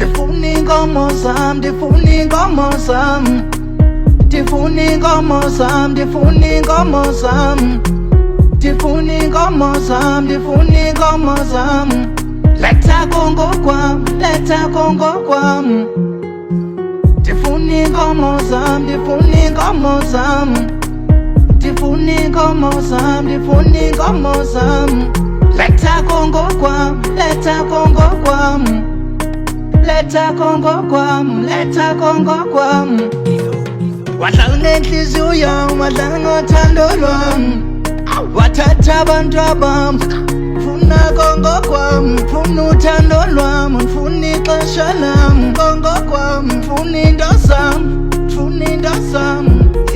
ndifuna inkomo zam, ndifuna inkomo zam, ndifuna inkomo zam, ndifuna inkomo zam, ndifuna inkomo zam, ndifuna inkomo zam. Letha kongo kwam, letha kongo kwam, ndifuna inkomo zam, ndifuna inkomo zam, ndifuna inkomo zam, ndifuna inkomo zam. Letha kongo kwam, letha kongo kwam, letha kongo kwam, letha kongo kwam. Wadlala ngenhliziyo yam, wadlala ngothando lwam, wathatha abantwana bam. Funa kongo kwam, funa uthando lwam, funa ixesha lam. Kongo kwam, funa into zam, funa into zam.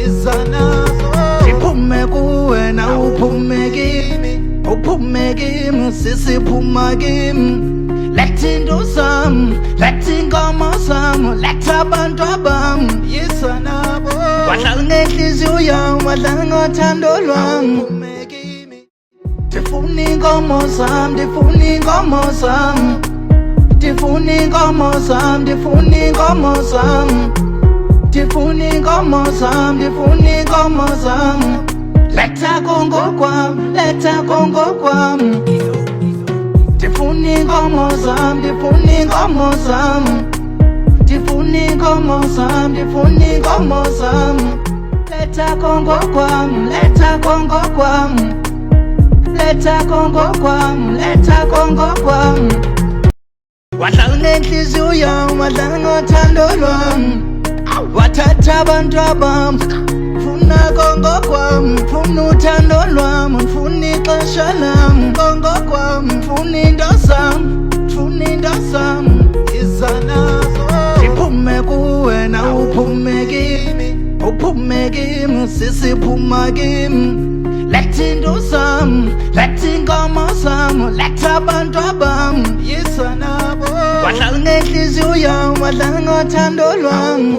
Iza nazo ndiphume kuwe na uphume kimi, uphume kimi sisiphuma kimi. Letha into zam, letha inkomo zam, letha abantwana bam. Yiza nabo wadlala ngenhliziyo yam, wadlala ngothando lwam. Ndifuna inkomo zam, ndifuna inkomo zam, ndifuna inkomo zam, ndifuna inkomo zam, ndifuna inkomo zam, ndifuna inkomo zam. Letha kongo kwam, letha kongo kwam, ndifuna inkomo zam, ndifuna inkomo zam, ndifuna inkomo zam, ndifuna inkomo zam. Letha kongo kwam, letha kongo kwam, letha kongo kwam, letha kongo kwam. Wadlala ngenhliziyo yam, wadlala ngothando lwam, wathatha abantwana bam. Funa kongo kwam, funa uthando lwam, funa ixesha lam. Kongo kwam, funa into zam, funa into zam. Iza nazo ndiphume kuwe na uphume kimi, uphume kimi sisiphuma kimi. Letha into zam, letha inkomo zam, letha abantwana bam. Yiza nabo wadlala ngenhliziyo yam, wadlala ngothando lwam.